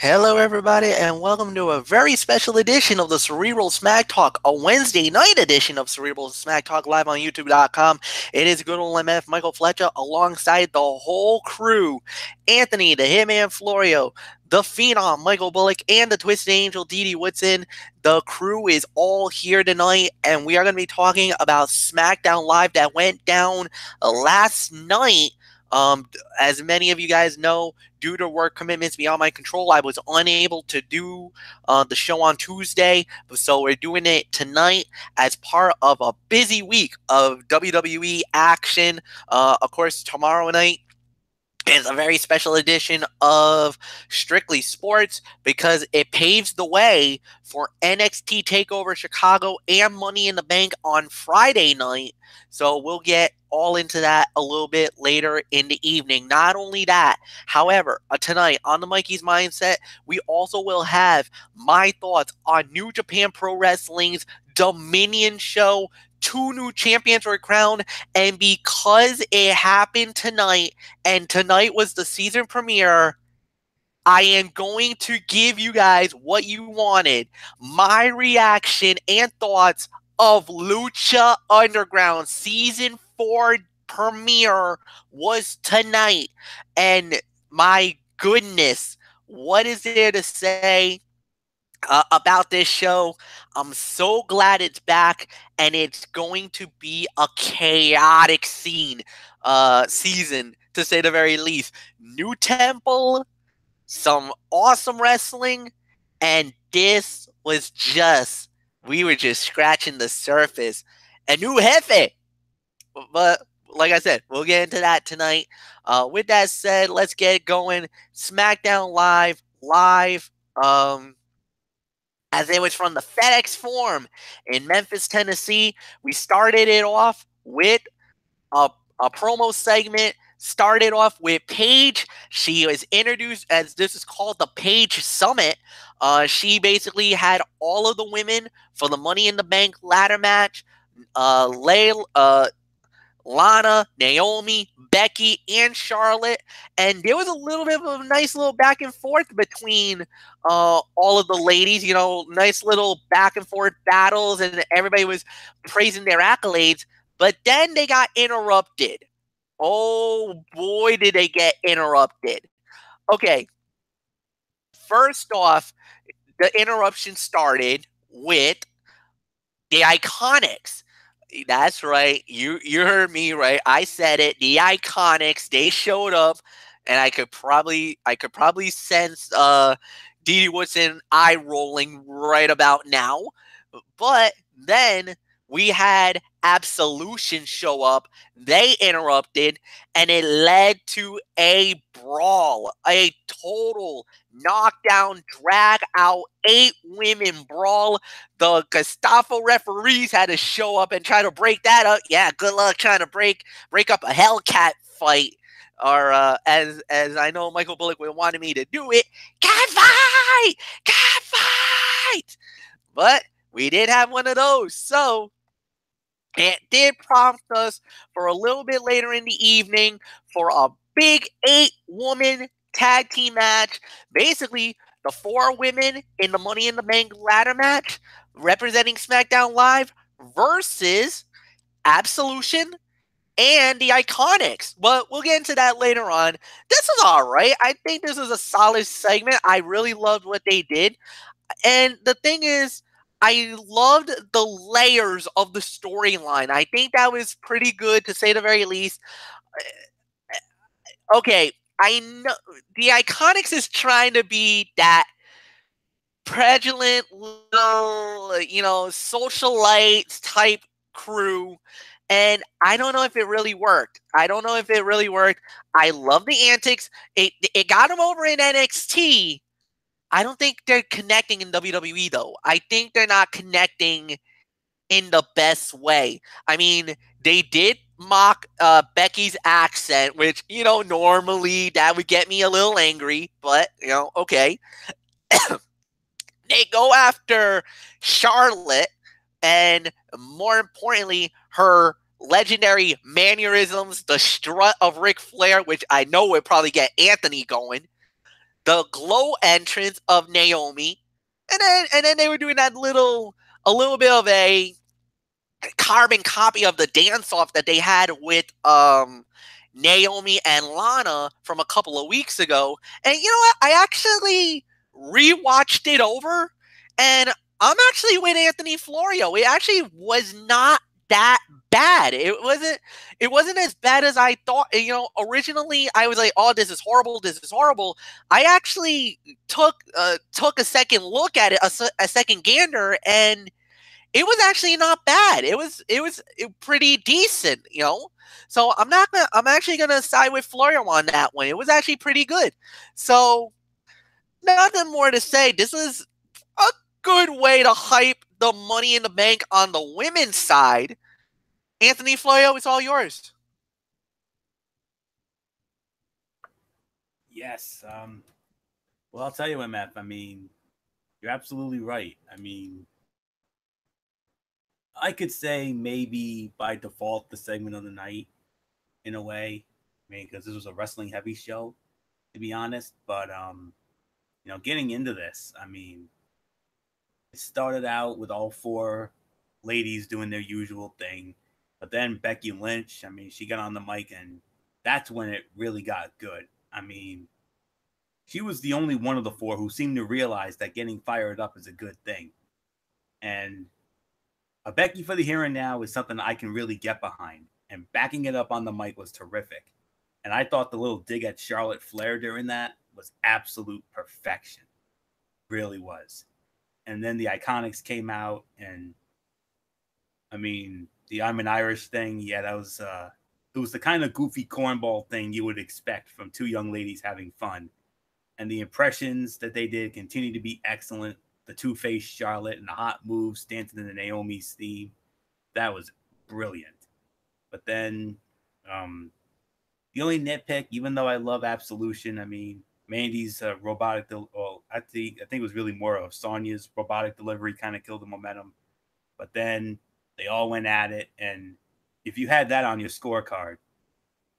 Hello, everybody, and welcome to a very special edition of the Cerebral Smack Talk, a Wednesday night edition of Cerebral Smack Talk live on YouTube.com. It is good old MF Michael Fletcher alongside the whole crew: Anthony, the Hitman Florio, the Phenom Michael Bullock, and the Twisted Angel Dee Woodson. The crew is all here tonight, and we are going to be talking about SmackDown Live that went down last night. Um, as many of you guys know, due to work commitments beyond my control, I was unable to do the show on Tuesday. So we're doing it tonight as part of a busy week of WWE action. Of course, tomorrow night is a very special edition of Strictly Sports because it paves the way for NXT TakeOver Chicago and Money in the Bank on Friday night. So we'll get all into that a little bit later in the evening. Not only that, however, tonight on the Mikey's Mindset, we also will have my thoughts on New Japan Pro Wrestling's Dominion show. Two new champions were crowned, and because it happened tonight, and tonight was the season premiere, I am going to give you guys what you wanted: my reaction and thoughts of Lucha Underground season 4 premiere was tonight. And my goodness, what is there to say about this show? I'm so glad it's back, and it's going to be a chaotic season, to say the very least. New Temple, some awesome wrestling, and this was just, we were just scratching the surface. A new Jefe. But like I said, we'll get into that tonight. With that said, let's get it going. SmackDown live. As it was from the FedEx Forum in Memphis, Tennessee. We started it off with a, a promo segment. Started off with Paige. She was introduced as, this is called the Paige Summit. She basically had all of the women for the Money in the Bank ladder match. Lana, Naomi, Becky, and Charlotte. And there was a little bit of a nice little back and forth between all of the ladies, nice little back and forth battles, and everybody was praising their accolades. But then they got interrupted. Oh boy, did they get interrupted. Okay, first off, the interruption started with the Iconics. That's right. You heard me right. I said it. The Iconics, they showed up, and I could probably sense Dee Woodson eye rolling right about now. But then we had Absolution show up. They interrupted, and it led to a brawl, a total knockdown, drag out, 8-women brawl. The Gestapo referees had to show up and try to break that up. Yeah, good luck trying to break up a Hellcat fight. Or as I know Michael Bullock would wanted me to do it, cat fight. But we did have one of those, so it did prompt us for a little bit later in the evening for a big 8-woman tag team match. Basically, the 4 women in the Money in the Bank ladder match representing SmackDown Live versus Absolution and the Iconics. But we'll get into that later on. This is all right. I think this is a solid segment. I really loved what they did. And the thing is, I loved the layers of the storyline. I think that was pretty good, to say the very least. Okay, I know the Iconics is trying to be that prevalent little, socialites type crew. And I don't know if it really worked. I love the antics. It got them over in NXT. I don't think they're connecting in WWE, though. I think they're not connecting in the best way. I mean, they did mock Becky's accent, which, normally that would get me a little angry, but, okay. They go after Charlotte, and more importantly, her legendary mannerisms, the strut of Ric Flair, which I know would probably get Anthony going. the glow entrance of Naomi, and then they were doing that a little bit of a carbon copy of the dance off that they had with Naomi and Lana from a couple of weeks ago. And you know what? I actually rewatched it over, and I'm actually with Anthony Florio. It actually was not that bad. It wasn't as bad as I thought. Originally I was like, "Oh, this is horrible. This is horrible." I actually took a second look at it, a second gander, and it was actually not bad. It was pretty decent. So I'm actually gonna side with Florio on that one. It was actually pretty good. So nothing more to say. This is a good way to hype the Money in the Bank on the women's side. Anthony Florio, it's all yours. Yes. Well, I'll tell you, MF. I mean, you're absolutely right. I mean, I could say maybe by default the segment of the night in a way. I mean, because this was a wrestling heavy show, to be honest. But getting into this, I mean, it started out with all four ladies doing their usual thing, but then Becky Lynch, I mean, she got on the mic, and that's when it really got good. I mean, she was the only one of the four who seemed to realize that getting fired up is a good thing. And a Becky for the here and now is something I can really get behind. And backing it up on the mic was terrific. And I thought the little dig at Charlotte Flair during that was absolute perfection. Really was. And then the Iconics came out, and I mean, the I'm an Irish thing, yeah, that was it was the kind of goofy cornball thing you would expect from two young ladies having fun. And the impressions that they did continue to be excellent. The two-faced Charlotte and the hot moves dancing in the Naomi's theme, that was brilliant. But then the only nitpick, even though I love Absolution, I mean, Mandy's well, I think it was really more of Sonya's robotic delivery kind of killed the momentum. But then they all went at it, and if you had that on your scorecard,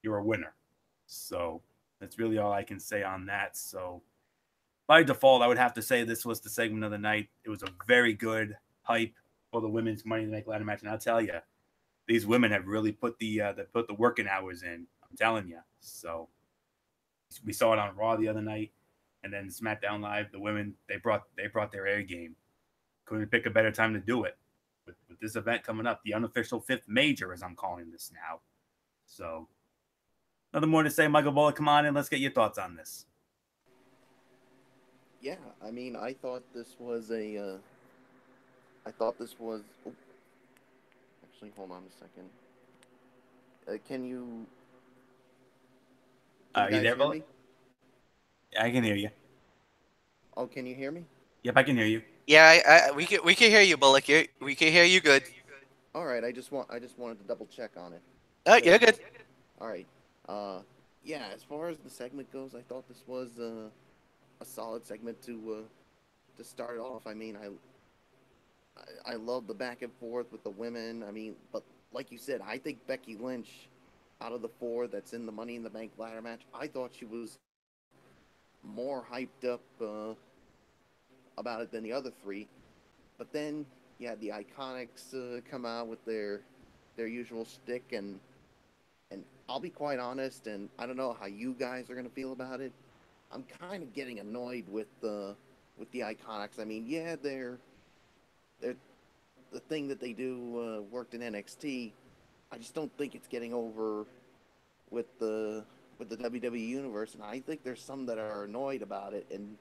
you're a winner. So that's really all I can say on that. So by default, I would have to say this was the segment of the night. It was a very good hype for the women's Money in the Bank ladder match, and I'll tell you, these women have really put the working hours in. I'm telling you. So we saw it on Raw the other night, and then SmackDown Live. The women they brought their A game. Couldn't pick a better time to do it with this event coming up, the unofficial fifth major, as I'm calling this now. So nothing more to say. Michael Bullock, come on in. Let's get your thoughts on this. Yeah, I mean, I thought this was I thought this was. Oh, actually, hold on a second. Can you Are you guys there, hear Bullock? me? I can hear you. Oh, can you hear me? Yep, I can hear you. Yeah, we can hear you, Bullock. We can hear you good. All right, I just wanted to double check on it. Oh, So, you're good. all right. Uh, yeah, as far as the segment goes, I thought this was a solid segment to start off. I mean, I love the back and forth with the women. I mean, but like you said, I think Becky Lynch, out of the four that's in the Money in the Bank ladder match, I thought she was more hyped up about it than the other three. But then you had the Iconics come out with their usual shtick, and I'll be quite honest, and I don't know how you guys are gonna feel about it. I'm kind of getting annoyed with the Iconics. I mean, yeah, they're the thing that they do worked in NXT. I just don't think it's getting over with the WWE universe, and I think there's some that are annoyed about it, and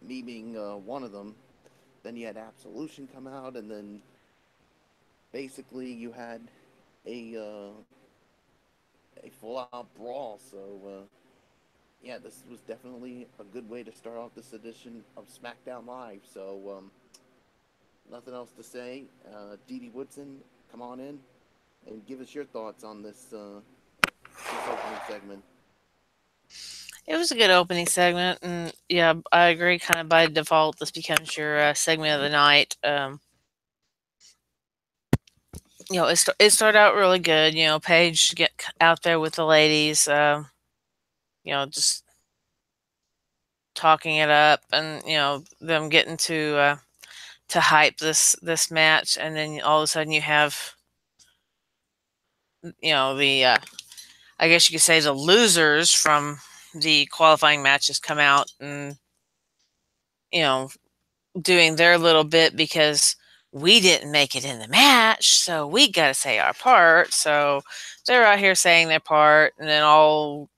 me being one of them. Then you had Absolution come out, and then basically you had a a full out brawl. So yeah, this was definitely a good way to start off this edition of SmackDown Live. So nothing else to say. Dee Dee Woodson, come on in and give us your thoughts on this opening segment. It was a good opening segment, and yeah, I agree. Kind of by default, this becomes your segment of the night. It started out really good. Paige get out there with the ladies. Just talking it up, and them getting to hype this match, and then all of a sudden you have the I guess you could say the losers from the qualifying matches come out and you know doing their little bit because we didn't make it in the match, so we got to say our part. So they're out here saying their part, and then all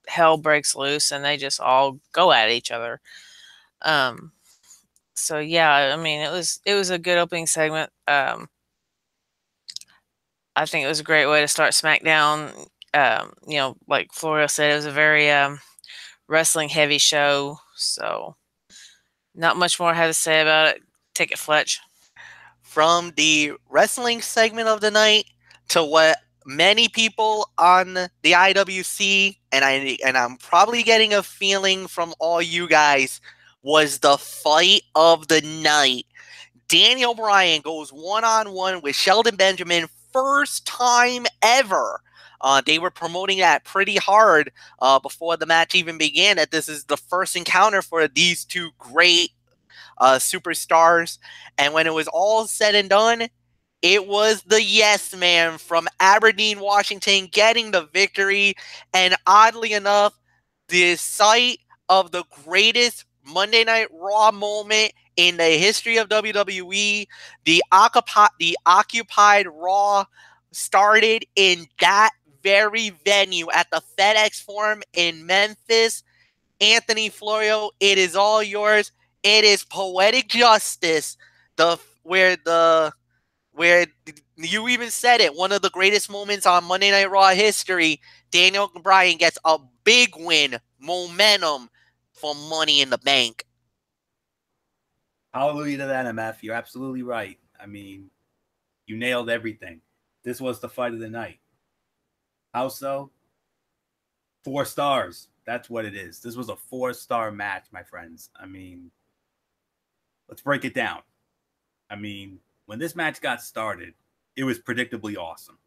hell breaks loose, and they just all go at each other. Um, so yeah, I mean, it was a good opening segment. I think it was a great way to start SmackDown. Like Florio said, it was a very wrestling heavy show. So not much more I have to say about it. Take it, Fletch. From the wrestling segment of the night to what many people on the IWC and I'm probably getting a feeling from all you guys was the fight of the night. Daniel Bryan goes one-on-one with Shelton Benjamin, first time ever. They were promoting that pretty hard before the match even began, that this is the first encounter for these two great superstars. And when it was all said and done, it was the Yes Man from Aberdeen, Washington, getting the victory. And oddly enough, the site of the greatest Monday Night Raw moment in the history of WWE, the Occupied Raw started in that very venue at the FedEx Forum in Memphis. Anthony Florio, it is all yours. It is poetic justice. The where the where you even said it, one of the greatest moments on Monday Night Raw history. Daniel Bryan gets a big win, momentum for Money in the Bank. Hallelujah to that, MF. You're absolutely right. I mean, you nailed everything. This was the fight of the night. How so? 4 stars. That's what it is. This was a 4-star match, my friends. I mean, let's break it down. I mean, when this match got started, it was predictably awesome.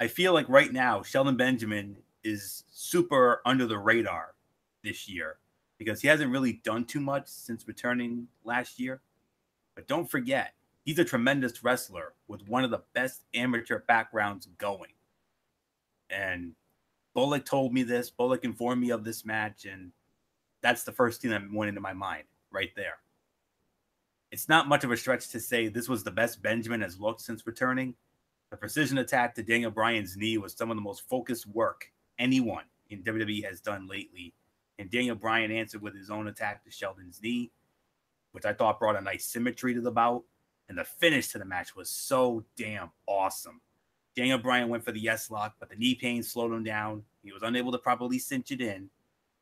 I feel like right now, Sheldon Benjamin is super under the radar this year because he hasn't really done too much since returning last year. But don't forget, he's a tremendous wrestler with one of the best amateur backgrounds going. And Bullock told me this. Bullock informed me of this match, and that's the first thing that went into my mind right there. It's not much of a stretch to say this was the best Benjamin has looked since returning. The precision attack to Daniel Bryan's knee was some of the most focused work anyone in WWE has done lately. And Daniel Bryan answered with his own attack to Sheldon's knee, which I thought brought a nice symmetry to the bout. And the finish to the match was so damn awesome. Daniel Bryan went for the yes lock, but the knee pain slowed him down. He was unable to properly cinch it in.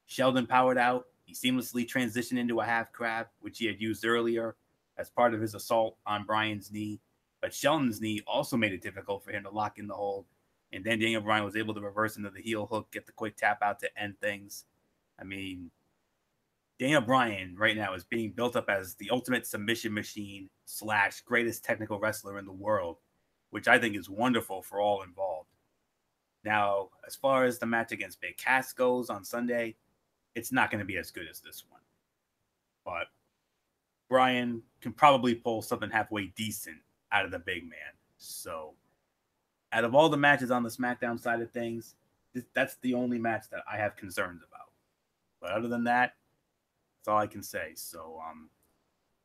Sheldon powered out. He seamlessly transitioned into a half crab, which he had used earlier as part of his assault on Bryan's knee. But Sheldon's knee also made it difficult for him to lock in the hold. And then Daniel Bryan was able to reverse into the heel hook, get the quick tap out to end things. I mean, Daniel Bryan right now is being built up as the ultimate submission machine / greatest technical wrestler in the world, which I think is wonderful for all involved. Now, as far as the match against Big Cass goes on Sunday, it's not going to be as good as this one. But Bryan can probably pull something halfway decent out of the big man. So, out of all the matches on the SmackDown side of things, that's the only match that I have concerns about. But other than that, that's all I can say. So,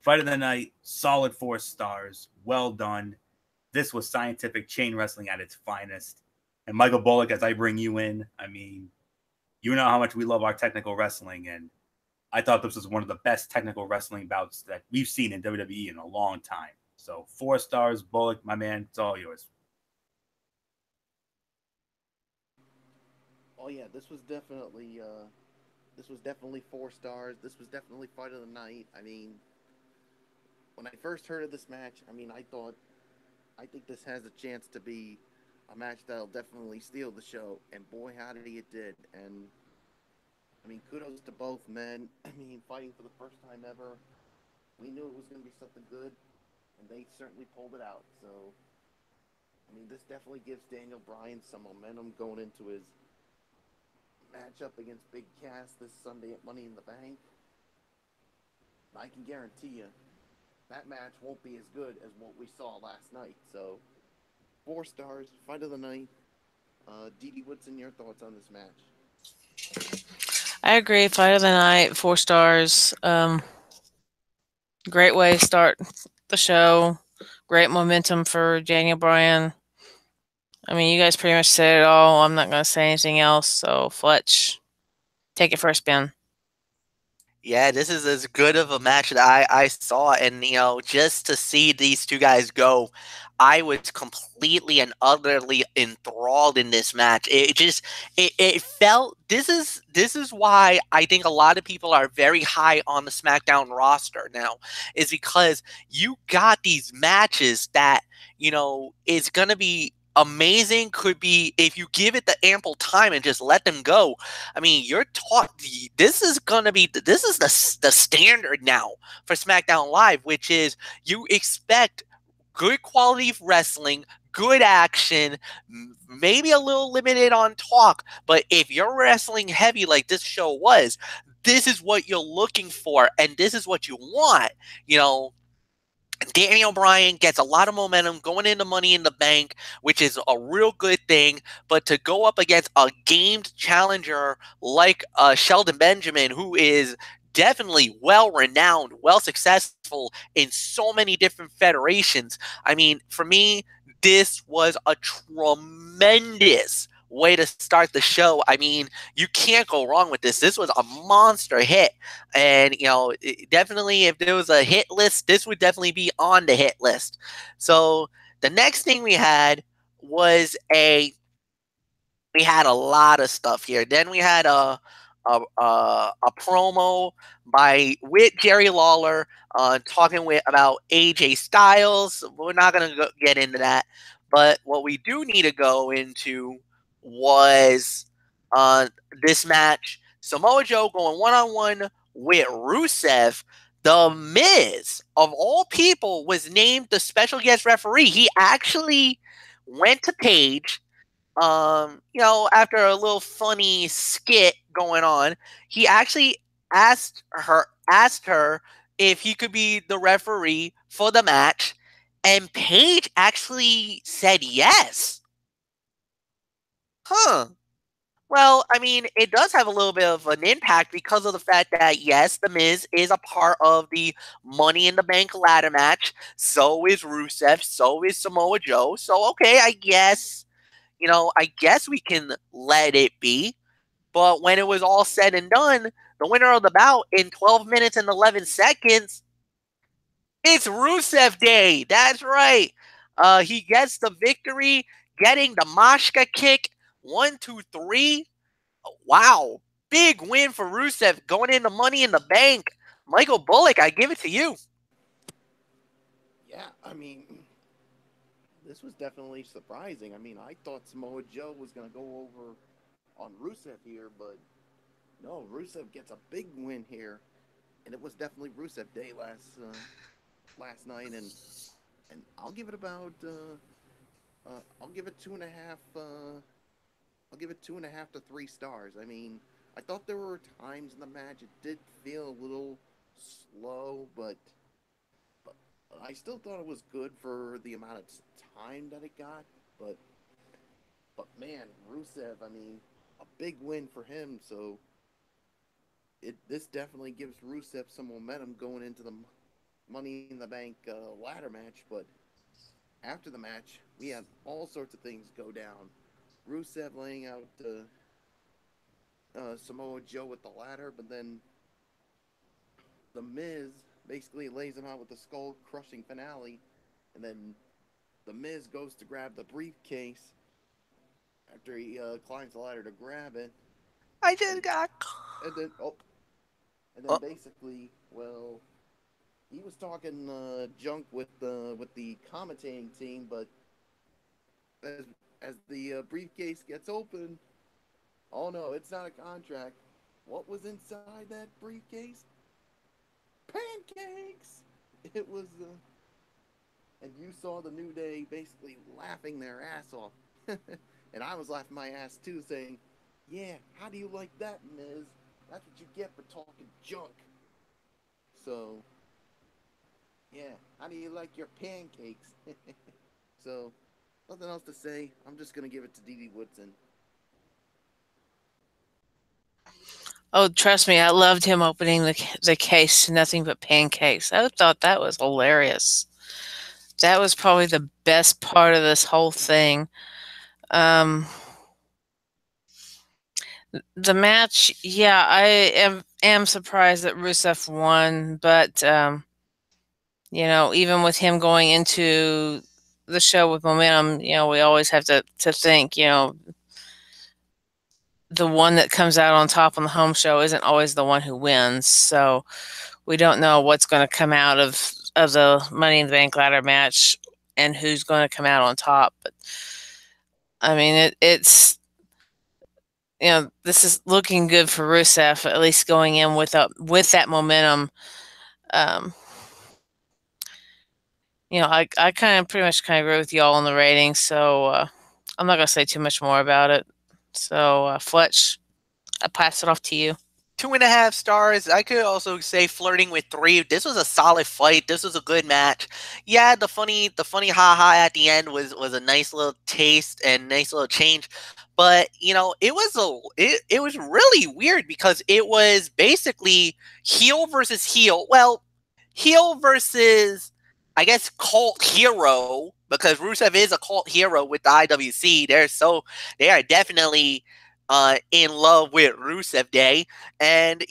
fight of the night, solid 4 stars, well done. This was scientific chain wrestling at its finest. And Michael Bullock, as I bring you in, I mean, you know how much we love our technical wrestling, and I thought this was one of the best technical wrestling bouts that we've seen in WWE in a long time. So 4 stars, Bullock, my man, it's all yours. Oh yeah, this was definitely 4 stars. This was definitely fight of the night. I mean, when I first heard of this match, I think this has a chance to be a match that'll definitely steal the show. And boy, howdy, it did. And I mean, kudos to both men. I mean, fighting for the first time ever. We knew it was going to be something good, and they certainly pulled it out. So, I mean, this definitely gives Daniel Bryan some momentum going into his match up against Big Cass this Sunday at Money in the Bank, I can guarantee you that match won't be as good as what we saw last night. So, 4 stars, fight of the night. Dee what's in your thoughts on this match? I agree. Fight of the night, 4 stars. Great way to start the show. Great momentum for Daniel Bryan. I mean, you guys pretty much said it all. I'm not going to say anything else. So, Fletch, take it for a spin. Yeah, this is as good of a match that I saw, and just to see these two guys go, I was completely and utterly enthralled in this match. It felt this is why I think a lot of people are very high on the SmackDown roster now, is because you got these matches that is gonna be amazing. Could be, if you give it the ample time and just let them go. I mean, you're taught this is gonna be this is the standard now for SmackDown Live, which is you expect good quality of wrestling, good action, maybe a little limited on talk, but if you're wrestling heavy like this show was, this is what you're looking for, and this is what you want. You know, Daniel Bryan gets a lot of momentum going into Money in the Bank, which is a real good thing. But to go up against a gamed challenger like Sheldon Benjamin, who is definitely well renowned, well successful in so many different federations, I mean, for me, this was a tremendous way to start the show. I mean, you can't go wrong with this. This was a monster hit. And definitely, if there was a hit list, this would definitely be on the hit list. So the next thing we had a lot of stuff here. Then we had a promo with Jerry Lawler talking about AJ Styles. We're not gonna get into that, but what we do need to go into was uh, this match. Samoa Joe going one on one with Rusev. The Miz, of all people, was named the special guest referee. He actually went to Paige, after a little funny skit going on, he actually asked her if he could be the referee for the match, and Paige actually said yes. Huh. Well, I mean, it does have a little bit of an impact because of the fact that, yes, The Miz is a part of the Money in the Bank ladder match. So is Rusev. So is Samoa Joe. So, okay, I guess we can let it be. But when it was all said and done, the winner of the bout in 12 minutes and 11 seconds, it's Rusev Day. That's right. He gets the victory, getting the Mashka kick. 1, 2, 3. Wow. Big win for Rusev going into Money in the Bank. Michael Bullock, I give it to you. Yeah, I mean, this was definitely surprising. I mean, I thought Samoa Joe was going to go over on Rusev here, but no, Rusev gets a big win here, and it was definitely Rusev Day last night, and I'll give it about I'll give it 2.5. I'll give it 2.5 to 3 stars. I mean, I thought there were times in the match it did feel a little slow, but I still thought it was good for the amount of time that it got. But man, Rusev, I mean, a big win for him. So this definitely gives Rusev some momentum going into the Money in the Bank ladder match. But after the match, we had all sorts of things go down. Rusev laying out Samoa Joe with the ladder, but then the Miz basically lays him out with the skull crushing finale, and then the Miz goes to grab the briefcase after he climbs the ladder to grab it, I just and got. and then and then Oh, basically, well, he was talking junk with the commentating team, but as the briefcase gets open, oh no, it's not a contract. What was inside that briefcase? Pancakes. It was, and you saw the New Day basically laughing their ass off, and I was laughing my ass too, saying, Yeah, how do you like that, Miz? That's what you get for talking junk. So, yeah, how do you like your pancakes? So, nothing else to say. I'm just gonna give it to Dee Woodson. Oh, trust me, I loved him opening the case to nothing but pancakes. I thought that was hilarious. That was probably the best part of this whole thing. Um, the match, yeah, I am surprised that Rusev won, but even with him going into the show with momentum, we always have to think, the one that comes out on top on the home show isn't always the one who wins. So we don't know what's going to come out of the Money in the Bank ladder match and who's going to come out on top. But I mean, it's this is looking good for Rusev, at least going in with that momentum. Um, I kind of pretty much agree with y'all on the ratings, so I'm not going to say too much more about it. So, Fletch, I pass it off to you. 2.5 stars. I could also say flirting with 3. This was a solid fight. This was a good match. Yeah, the funny ha at the end was a nice little taste and nice little change. But it was really weird because it was basically heel versus heel. Well, heel versus, I guess, cult hero, because Rusev is a cult hero with the IWC. They are definitely in love with Rusev Day. And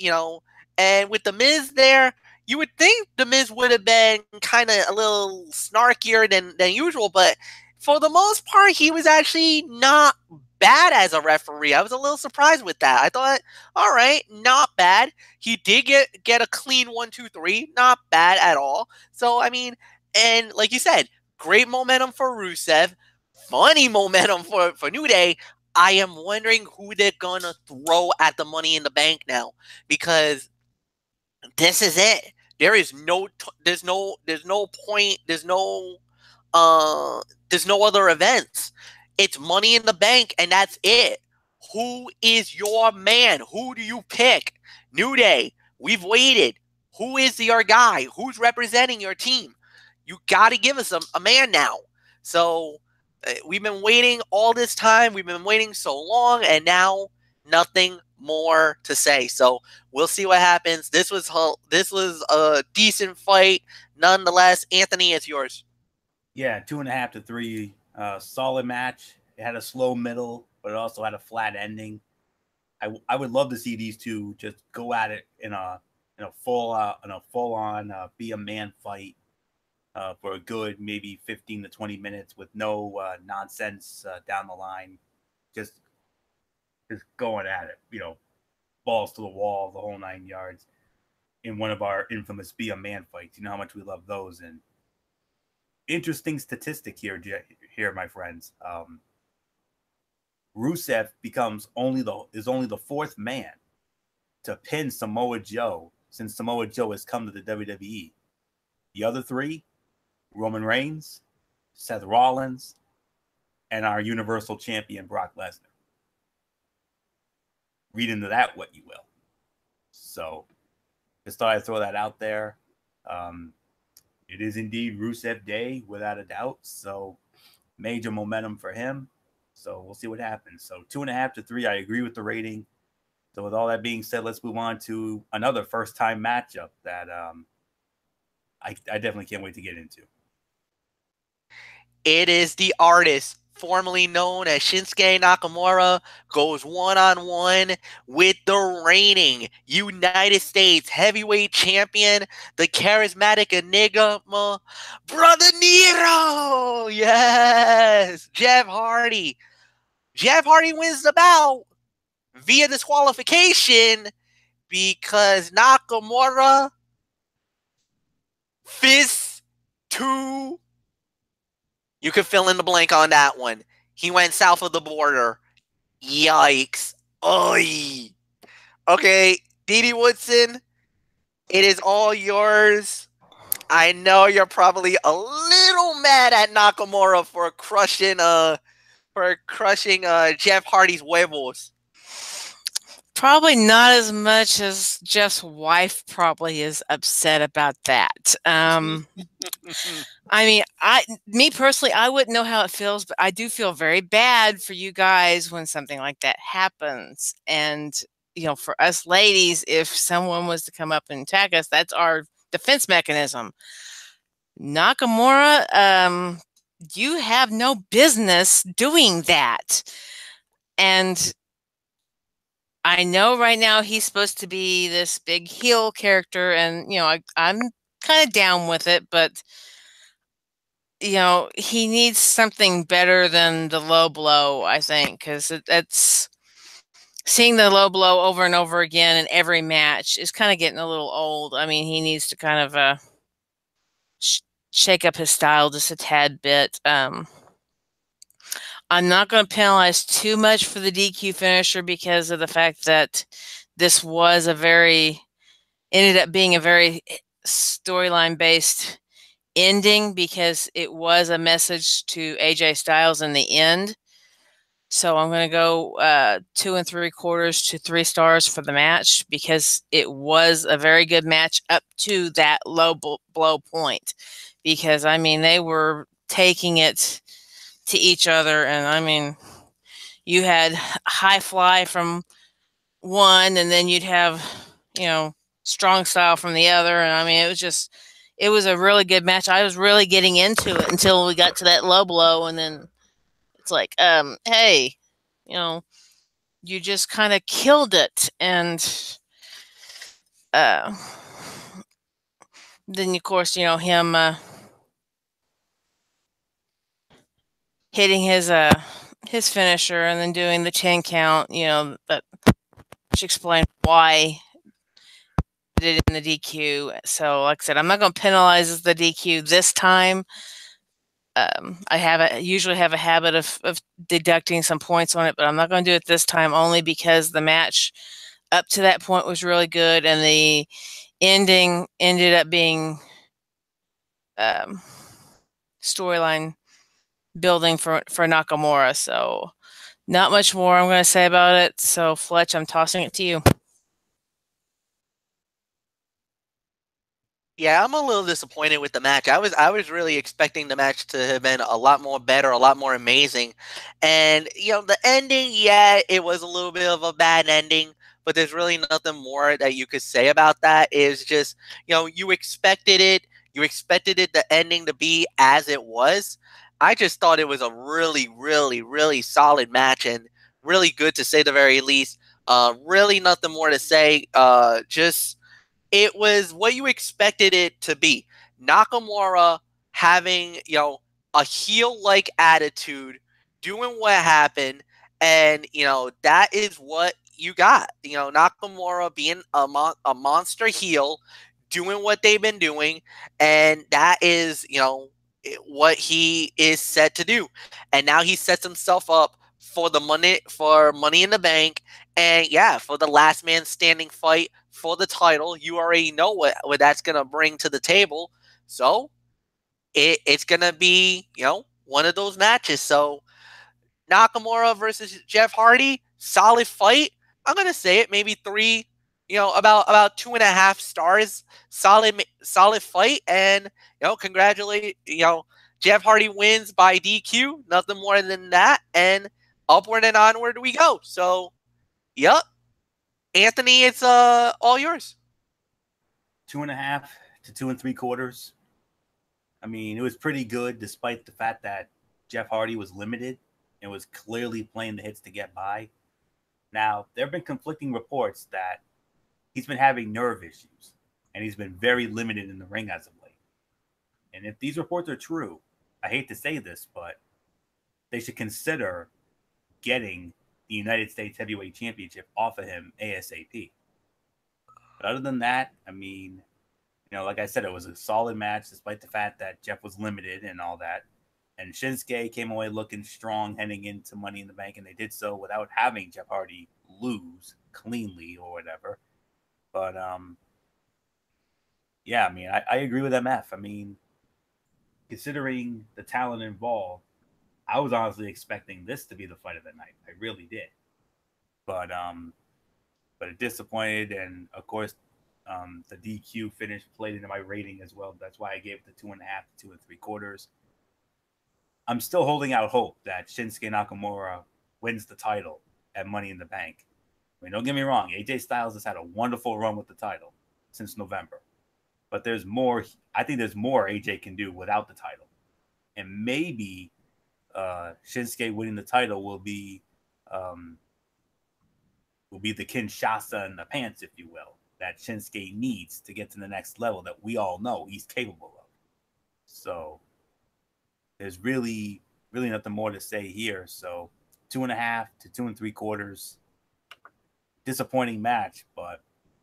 and with the Miz there, you would think the Miz would have been kind of a little snarkier than usual, but for the most part, he was actually not bad as a referee. I was a little surprised with that. I thought, all right, not bad. He did get a clean 1-2-3, not bad at all. So I mean, and like you said, great momentum for Rusev, funny momentum for New Day. I am wondering who they're gonna throw at the Money in the Bank now, because this is it. There's no point. Uh, there's no other events. It's Money in the Bank, and that's it. Who is your man? Who do you pick? New Day. We've waited. Who is your guy? Who's representing your team? You got to give us a man now. So we've been waiting all this time. We've been waiting so long, and now nothing more to say. So we'll see what happens. This was a decent fight, nonetheless. Anthony, it's yours. Yeah, 2.5 to 3. Solid match. It had a slow middle, but it also had a flat ending. I would love to see these two just go at it in a full on be a man fight for a good maybe 15 to 20 minutes with no nonsense down the line. Just going at it, balls to the wall, the whole 9 yards. In one of our infamous be a man fights, you know how much we love those. And interesting statistic here, my friends. Rusev is only the 4th man to pin Samoa Joe since Samoa Joe has come to the WWE. The other 3, Roman Reigns, Seth Rollins, and our Universal Champion Brock Lesnar. Read into that what you will. So just thought I'd throw that out there. It is indeed Rusev Day, without a doubt. So major momentum for him. So we'll see what happens. So 2.5 to 3, I agree with the rating. So with all that being said, let's move on to another first-time matchup that I definitely can't wait to get into. It is the artist formerly known as Shinsuke Nakamura goes one-on-one with the reigning United States heavyweight champion, the charismatic enigma, Brother Nero. Yes, Jeff Hardy. Jeff Hardy wins the bout via disqualification because Nakamura fists to, you could fill in the blank on that one. He went south of the border. Yikes. Oy. Okay, Dee Woodson, it is all yours. I know you're probably a little mad at Nakamura for crushing Jeff Hardy's huevos. Probably not as much as Jeff's wife probably is upset about that. I mean, me personally, I wouldn't know how it feels, but I do feel very bad for you guys when something like that happens. And, for us ladies, if someone was to come up and attack us, that's our defense mechanism. Nakamura, you have no business doing that. And I know right now he's supposed to be this big heel character, and I'm kind of down with it, but he needs something better than the low blow, I think, because it's seeing the low blow over and over again in every match is kind of getting a little old. I mean, he needs to kind of shake up his style just a tad bit. I'm not going to penalize too much for the DQ finisher because of the fact that this was ended up being a very storyline based ending, because it was a message to AJ Styles in the end. So I'm going to go 2 3/4 to 3 stars for the match, because it was a very good match up to that low blow point. Because, I mean, they were taking it to each other. And, I mean, you had high fly from one, and then you'd have, strong style from the other. And, I mean, it was a really good match. I was really getting into it until we got to that low blow. And then it's like, hey, you just kind of killed it. And then, of course, him hitting his finisher and then doing the 10 count, that should explain why did it in the DQ. So, like I said, I'm not going to penalize the DQ this time. I usually have a habit of deducting some points on it, but I'm not going to do it this time, only because the match up to that point was really good, and the ending ended up being storyline building for Nakamura. So not much more I'm going to say about it. So, Fletch, I'm tossing it to you. Yeah, I'm a little disappointed with the match. I was really expecting the match to have been a lot more better, a lot more amazing. And the ending, yeah, it was a little bit of a bad ending, but there's really nothing more that you could say about that. Is just, you expected it. You expected it, the ending, to be as it was. I just thought it was a really, really, really solid match, and really good, to say the very least. Really nothing more to say. Just, it was what you expected it to be. Nakamura having, a heel like attitude, doing what happened, and that is what you got. Nakamura being a monster heel, doing what they've been doing, and that is, what he is set to do. And now he sets himself up for Money in the Bank, and yeah, for the last man standing fight for the title. You already know what that's gonna bring to the table. So it's gonna be, one of those matches. So Nakamura versus Jeff Hardy, solid fight. I'm gonna say it, maybe three, about 2.5 stars. Solid fight, and congratulate, Jeff Hardy wins by DQ. Nothing more than that, and upward and onward we go. So, yep, Anthony, it's all yours. 2.5 to 2 3/4. I mean, it was pretty good, despite the fact that Jeff Hardy was limited and was clearly playing the hits to get by. Now, there have been conflicting reports that he's been having nerve issues, and he's been very limited in the ring as of late. And if these reports are true, I hate to say this, but they should consider getting the United States Heavyweight Championship off of him ASAP. But other than that, I mean, like I said, it was a solid match, despite the fact that Jeff was limited and all that. And Shinsuke came away looking strong heading into Money in the Bank, and they did so without having Jeff Hardy lose cleanly or whatever. But yeah, I mean, I agree with MF. I mean, considering the talent involved, I was honestly expecting this to be the fight of the night. I really did. But but it disappointed. And of course, the DQ finish played into my rating as well. That's why I gave it the 2.5 to 2 3/4. I'm still holding out hope that Shinsuke Nakamura wins the title at Money in the Bank. I mean, don't get me wrong, AJ Styles has had a wonderful run with the title since November. But there's more. I think there's more AJ can do without the title. And maybe Shinsuke winning the title um, will be the Kinshasa in the pants, if you will, that Shinsuke needs to get to the next level that we all know he's capable of. So there's really nothing more to say here. So 2.5 to 2 3/4. Disappointing match, but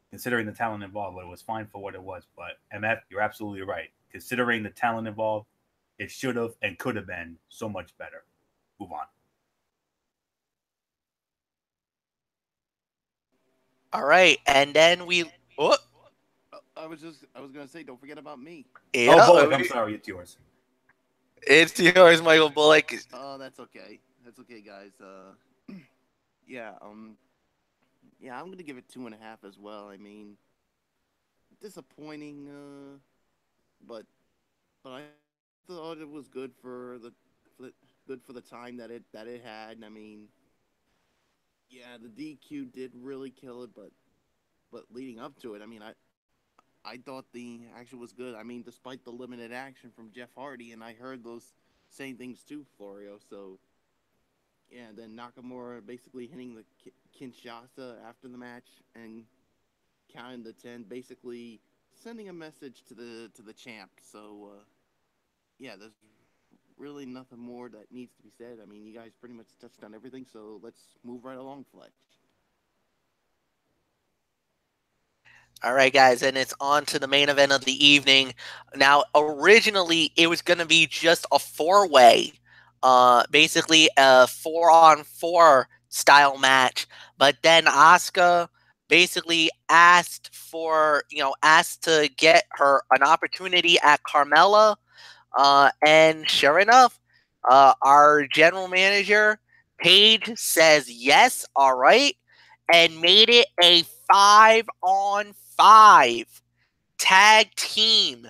considering the talent involved, but it was fine for what it was. But MF, you're absolutely right. Considering the talent involved, it should have and could have been so much better. Move on. All right, and then we. Oh, I was gonna say, don't forget about me. Oh, yeah, Bullock, I'm sorry, it's yours. it's yours, Michael Bullock. Oh, that's okay. That's okay, guys. Yeah. Yeah, I'm gonna give it 2.5 as well. I mean, disappointing. But I thought it was good for the time that it had. I mean, yeah, the DQ did really kill it, but leading up to it, I mean, I thought the action was good. I mean, despite the limited action from Jeff Hardy, and I heard those same things too, Florio. So yeah, then Nakamura basically hitting the Kinshasa after the match and counting the 10, basically sending a message to the champ. So yeah, there's really nothing more that needs to be said. I mean, you guys pretty much touched on everything, so let's move right along, Fletch. All right, guys, and it's on to the main event of the evening. Now, originally, it was going to be just a four-way, basically a four-on-four style match. But then Asuka basically asked to get her an opportunity at Carmella. And sure enough, our general manager, Paige, says yes, all right, and made it a 5-on-5 tag team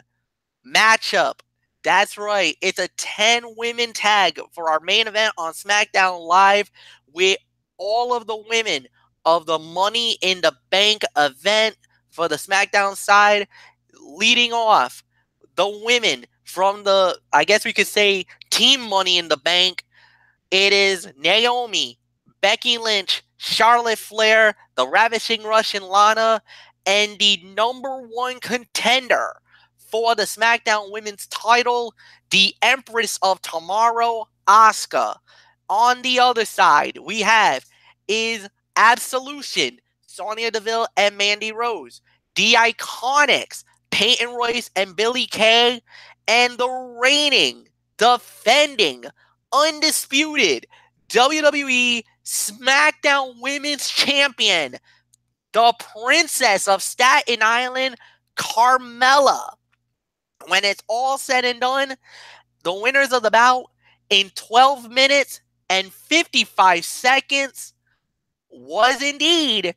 matchup. That's right. It's a 10 women tag for our main event on SmackDown Live with all of the women of the Money in the Bank event for the SmackDown side, leading off the women from the, I guess we could say, Team Money in the Bank. It is Naomi, Becky Lynch, Charlotte Flair, the Ravishing Russian Lana, and the number one contender for the SmackDown Women's title, the Empress of Tomorrow, Asuka. On the other side, we have is Absolution, Sonya Deville and Mandy Rose, the Iconics, Peyton Royce and Billie Kay, and the reigning, defending, undisputed WWE SmackDown Women's Champion, the Princess of Staten Island, Carmella. When it's all said and done, the winners of the bout in 12 minutes and 55 seconds was indeed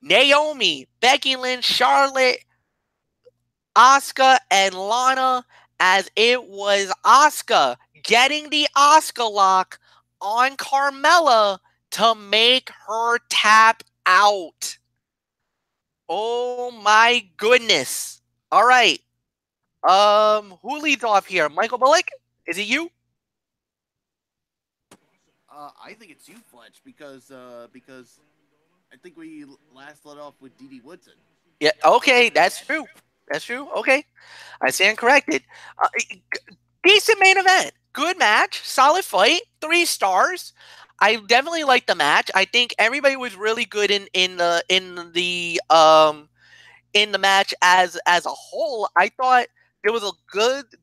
Naomi, Becky Lynch, Charlotte, Asuka, and Lana, as it was Asuka getting the Asuka lock on Carmella to make her tap out. Oh my goodness. All right. Who leads off here? Michael Bullock? Is it you? I think it's you, Fletch, because I think we last let off with Dee Woodson. Yeah, okay, that's true. That's true. Okay. I stand corrected. Decent main event. Good match. Solid fight. 3 stars. I definitely liked the match. I think everybody was really good in the match as a whole. I thought there was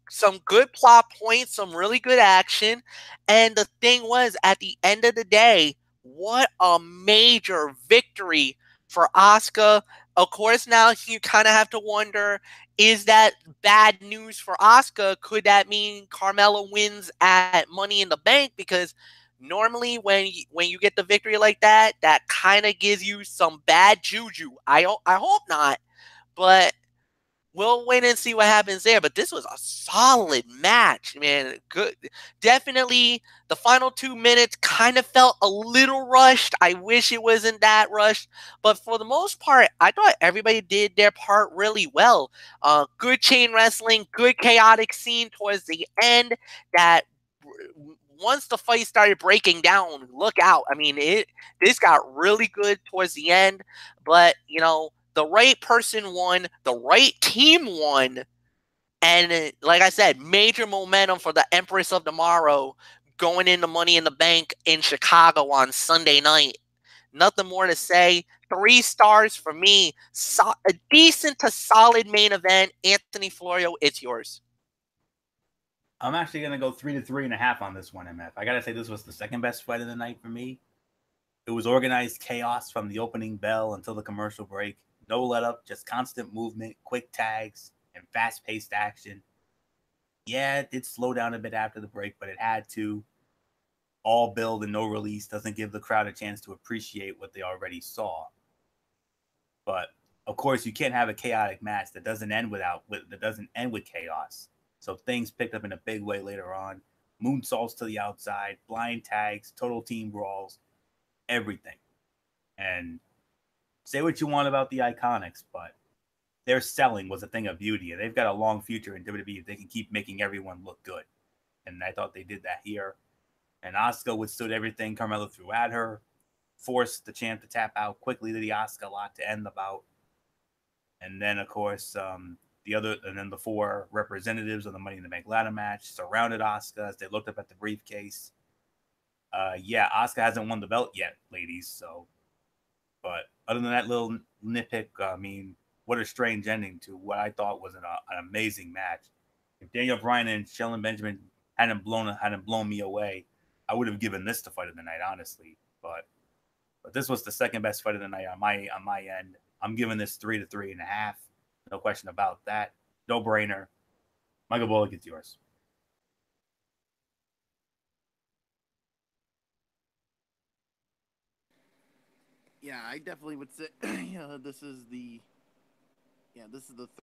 some good plot points, some really good action, and the thing was, at the end of the day, what a major victory for Asuka. Of course, now you kind of have to wonder: is that bad news for Asuka? Could that mean Carmella wins at Money in the Bank? Because Normally, when you get the victory like that, that kind of gives you some bad juju. I hope not, but we'll wait and see what happens there. But this was a solid match, man. Good. Definitely the final 2 minutes kind of felt a little rushed. I wish it wasn't that rushed. But for the most part, I thought everybody did their part really well. Good chain wrestling, good chaotic scene towards the end that once the fight started breaking down, look out. I mean, this got really good towards the end, but the right person won, the right team won, and like I said, major momentum for the Empress of Tomorrow going into Money in the Bank in Chicago on Sunday night. Nothing more to say. 3 stars for me. A decent to solid main event. Anthony Florio, it's yours. I'm actually gonna go 3 to 3.5 on this one, MF. I gotta say this was the second best fight of the night for me. It was organized chaos from the opening bell until the commercial break. No let up, just constant movement, quick tags, and fast paced action. Yeah, it did slow down a bit after the break, but it had to. All build and no release doesn't give the crowd a chance to appreciate what they already saw. But of course, you can't have a chaotic match that doesn't end with chaos. So things picked up in a big way later on. Moonsaults to the outside, blind tags, total team brawls, everything. And say what you want about the Iconics, but their selling was a thing of beauty, and they've got a long future in WWE if they can keep making everyone look good. And I thought they did that here. And Asuka withstood everything Carmella threw at her, forced the champ to tap out quickly to the Asuka lock to end the bout. And then, of course, the 4 representatives of the Money in the Bank ladder match surrounded Asuka as they looked up at the briefcase. Yeah, Asuka hasn't won the belt yet, ladies. So, but other than that little nitpick, I mean, what a strange ending to what I thought was an amazing match. If Daniel Bryan and Shelton Benjamin hadn't blown me away, I would have given this the fight of the night, honestly. But this was the second best fight of the night on my end. I'm giving this 3 to 3.5. No question about that. No brainer. Michael Bullock, it's yours. Yeah, I definitely would say this is the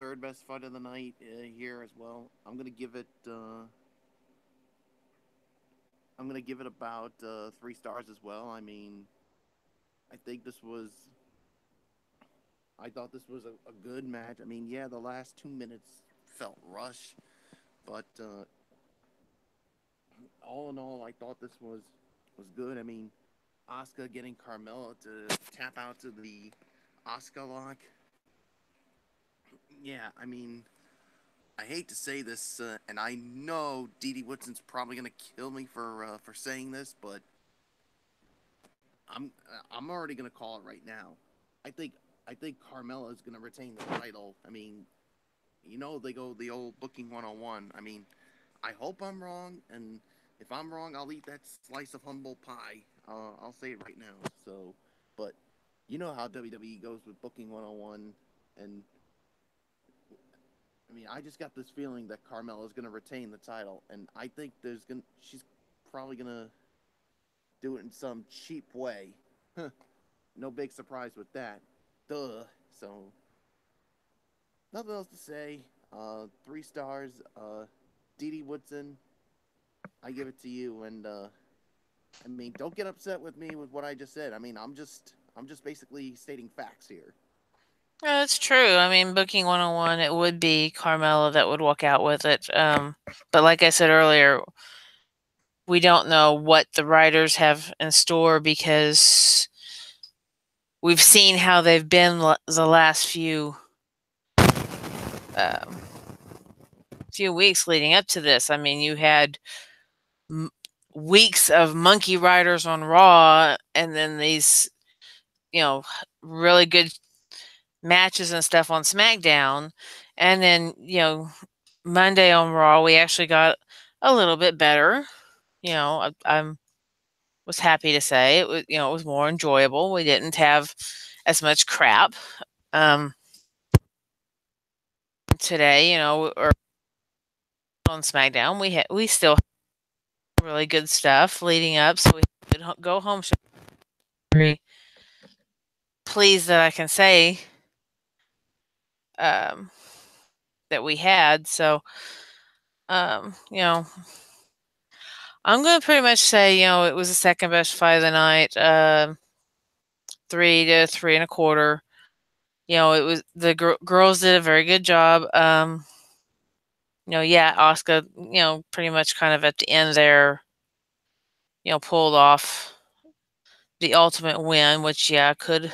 third best fight of the night here as well. I'm gonna give it about 3 stars as well. I mean, I think I thought this was a good match. I mean, yeah, the last 2 minutes felt rushed, but all in all, I thought this was good. I mean, Asuka getting Carmella to tap out to the Asuka lock. Yeah, I mean, I hate to say this, and I know Dee Woodson's probably gonna kill me for saying this, but I'm already gonna call it right now. I think Carmella is gonna retain the title. I mean, they go the old booking 101. I mean, I hope I'm wrong, and if I'm wrong, I'll eat that slice of humble pie. I'll say it right now. So, but you know how WWE goes with booking 101, and I mean, I just got this feeling that Carmella is gonna retain the title, and I think she's probably gonna do it in some cheap way. No big surprise with that. Duh. So, nothing else to say. 3 stars. Dee Woodson, I give it to you. And I mean, don't get upset with me with what I just said. I mean, I'm just basically stating facts here. Yeah, that's true. I mean, booking 101, it would be Carmella that would walk out with it. But like I said earlier, we don't know what the writers have in store because we've seen how they've been the last few weeks leading up to this. I mean, you had weeks of monkey riders on Raw, and then these, really good matches and stuff on SmackDown, and then Monday on Raw we actually got a little bit better. I was happy to say it was it was more enjoyable. We didn't have as much crap. Today, or on SmackDown, we still really good stuff leading up. So we could go home. Very pleased that I can say that we had. So, you know, I'm going to pretty much say, it was the second best fight of the night. 3 to 3 1/4. It was the girls did a very good job. Yeah, Oscar, pretty much kind of at the end there, pulled off the ultimate win, which could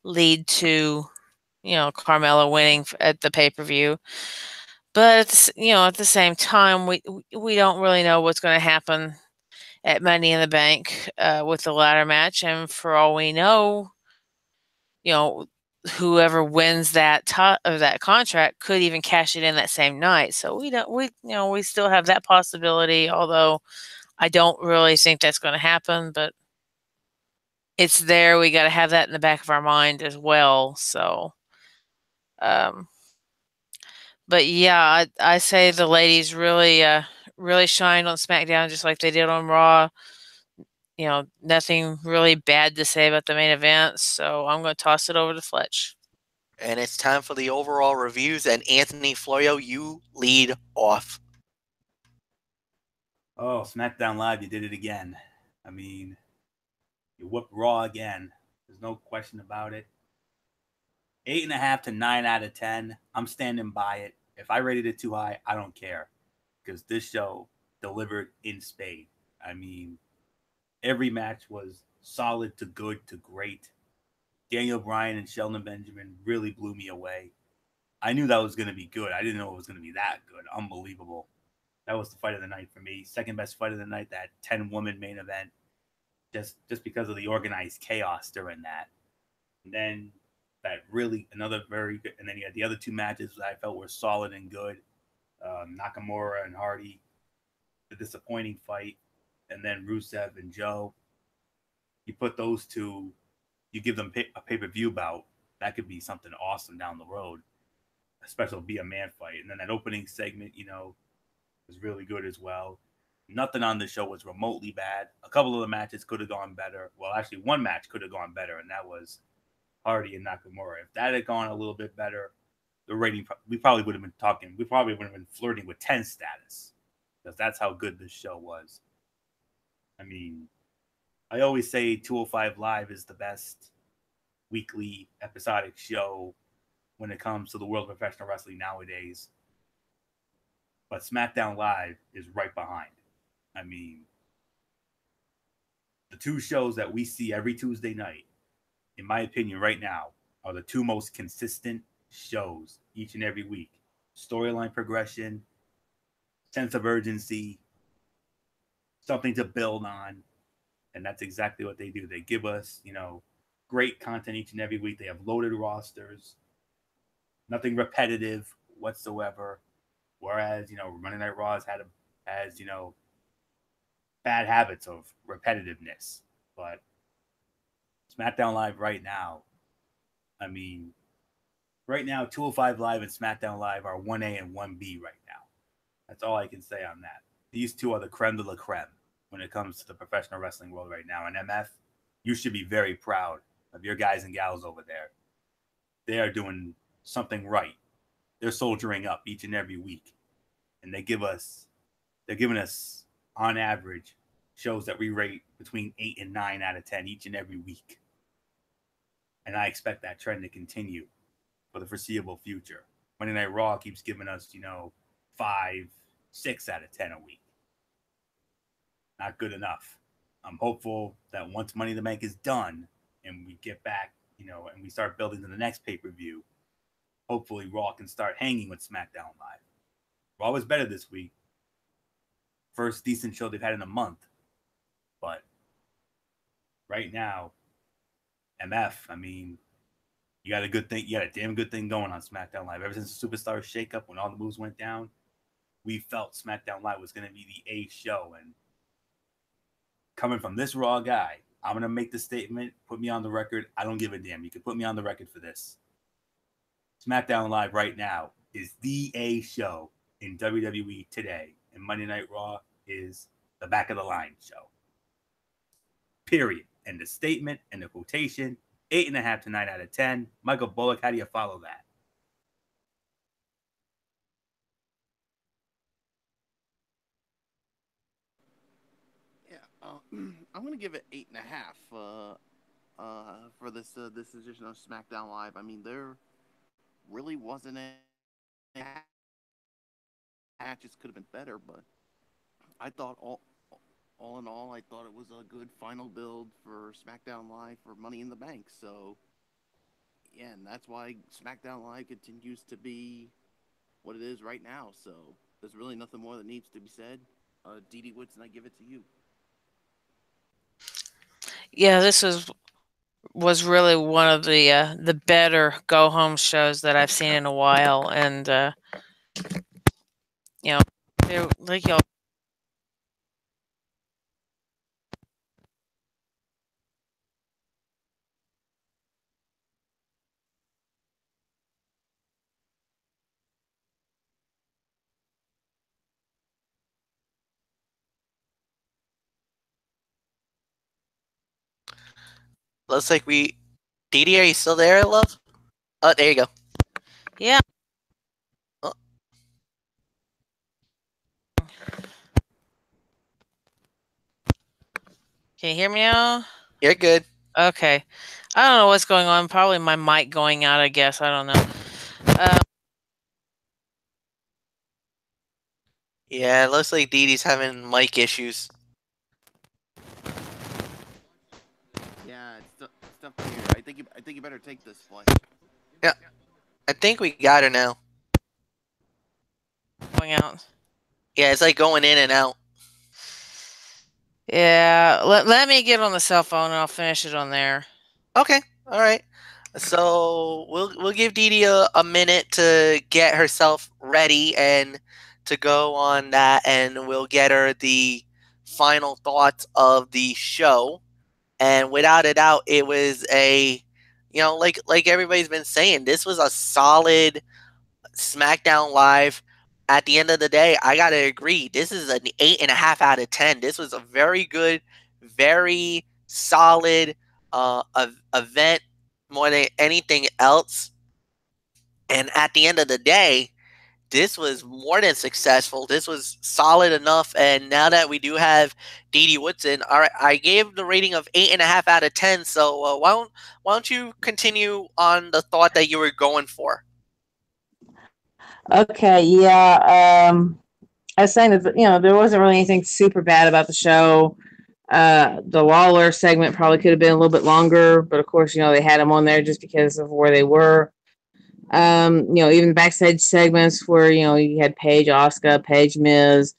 lead to, Carmella winning at the pay-per-view. But at the same time, we don't really know what's going to happen at Money in the Bank with the ladder match, and for all we know, whoever wins that contract could even cash it in that same night. So we still have that possibility, although I don't really think that's going to happen, but it's there. We got to have that in the back of our mind as well. So, but yeah, I say the ladies really shined on SmackDown just like they did on Raw. Nothing really bad to say about the main event, so I'm going to toss it over to Fletch. And it's time for the overall reviews, and Anthony Florio, you lead off. Oh, SmackDown Live, you did it again. I mean, you whooped Raw again. There's no question about it. 8.5 to 9 out of 10. I'm standing by it. If I rated it too high, I don't care, because this show delivered in spade. I mean, every match was solid to good to great. Daniel Bryan and Shelton Benjamin really blew me away. I knew that was going to be good. I didn't know it was going to be that good. Unbelievable. That was the fight of the night for me. Second best fight of the night, that 10-woman main event. Just because of the organized chaos during that. And then another very good. And then you had the other two matches that I felt were solid and good. Nakamura and Hardy, the disappointing fight. And then Rusev and Joe. You put those two, you give them a pay-per-view bout, that could be something awesome down the road. Especially be a man fight. And then that opening segment, was really good as well. Nothing on the show was remotely bad. A couple of the matches could have gone better. Well, actually, one match could have gone better, and that was Hardy and Nakamura. If that had gone a little bit better, the rating, we probably would have been flirting with 10 status, because that's how good this show was. I mean, I always say 205 Live is the best weekly episodic show when it comes to the world of professional wrestling nowadays. But SmackDown Live is right behind. I mean, the two shows that we see every Tuesday night, in my opinion, right now, are the two most consistent shows each and every week. Storyline progression, sense of urgency, something to build on. And that's exactly what they do. They give us, great content each and every week. They have loaded rosters, nothing repetitive whatsoever. Whereas, Monday Night Raw has bad habits of repetitiveness. But SmackDown Live right now, I mean, right now, 205 Live and SmackDown Live are 1A and 1B right now. That's all I can say on that. These two are the creme de la creme when it comes to the professional wrestling world right now. And MF, you should be very proud of your guys and gals over there. They are doing something right. They're soldiering up each and every week. And they're giving us, on average, shows that we rate between 8 and 9 out of 10 each and every week. And I expect that trend to continue for the foreseeable future. Monday Night Raw keeps giving us, 5, 6 out of 10 a week. Not good enough. I'm hopeful that once Money in the Bank is done and we get back, and we start building to the next pay-per-view, hopefully Raw can start hanging with SmackDown Live. Raw was better this week. First decent show they've had in a month. But right now, MF, I mean, you got a damn good thing going on SmackDown Live. Ever since the Superstar shakeup, when all the moves went down, we felt SmackDown Live was going to be the A show. And coming from this Raw guy, I'm going to make the statement, put me on the record. I don't give a damn. You can put me on the record for this. SmackDown Live right now is the A show in WWE today. And Monday Night Raw is the back of the line show. Period. And the statement and the quotation, 8.5 to 9 out of 10. Michael Bullock, how do you follow that? Yeah, I'm gonna give it 8.5. For this edition of SmackDown Live. I mean, there really wasn't any matches could have been better, but I thought all in all, I thought it was a good final build for SmackDown Live for Money in the Bank. So yeah, and that's why SmackDown Live continues to be what it is right now. So there's really nothing more that needs to be said. Dee Woodson, I give it to you. Yeah, this was really one of the better go home shows that I've seen in a while, and you know, like y'all. Looks like we. Dee, are you still there, love? Oh, there you go. Yeah. Oh, Can you hear me now? you're good. Okay. I don't know what's going on. Probably my mic going out, I guess. I don't know. Yeah, it looks like Dee's having mic issues. Yeah, it's tough to hear. I think you better take this play. Yeah, I think we got her now. Going out. Yeah, it's like going in and out. Yeah. Let me get on the cell phone and I'll finish it on there. Okay, all right. So we'll give Dee a minute to get herself ready and to go on that, and we'll get her the final thoughts of the show. And without a doubt, it was a, like everybody's been saying, this was a solid SmackDown Live. At the end of the day, I gotta agree. This is an 8.5 out of 10. This was a very good, very solid event more than anything else. And at the end of the day, this was more than successful. This was solid enough. And now that we do have Dee Woodson, all right, I gave the rating of 8.5 out of 10. So why don't you continue on the thought that you were going for? Okay, yeah. I was saying that there wasn't really anything super bad about the show. The Lawler segment probably could have been a little bit longer, but of course, they had him on there just because of where they were. Even the backstage segments where you had Paige, Asuka, Paige, Miz.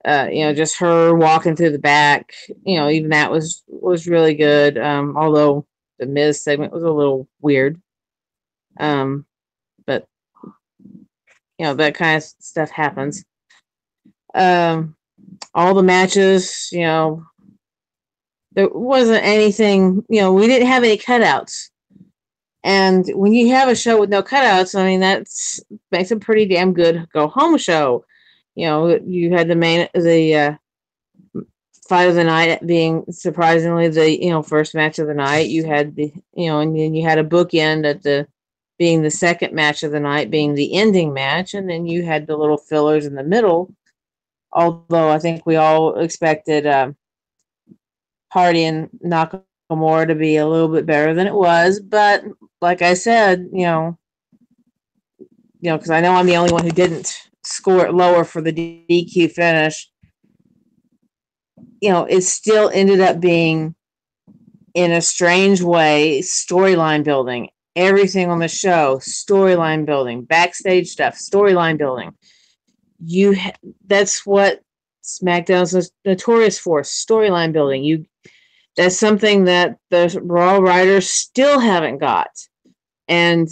Just her walking through the back. Even that was really good. Although the Miz segment was a little weird. But that kind of stuff happens. All the matches, there wasn't anything, we didn't have any cutouts. And when you have a show with no cutouts, I mean, that's makes a pretty damn good go home show. You had the fight of the night being surprisingly the, first match of the night. You had and then you had a bookend at being the second match of the night, being the ending match. And then you had the little fillers in the middle. Although I think we all expected Hardy and Nakamura to be a little bit better than it was, but like I said, because I know I'm the only one who didn't score it lower for the DQ finish. It still ended up being, in a strange way, storyline building. Everything on the show, storyline building, backstage stuff, storyline building. That's what SmackDown's notorious for, storyline building. That's something that the Raw writers still haven't got. And,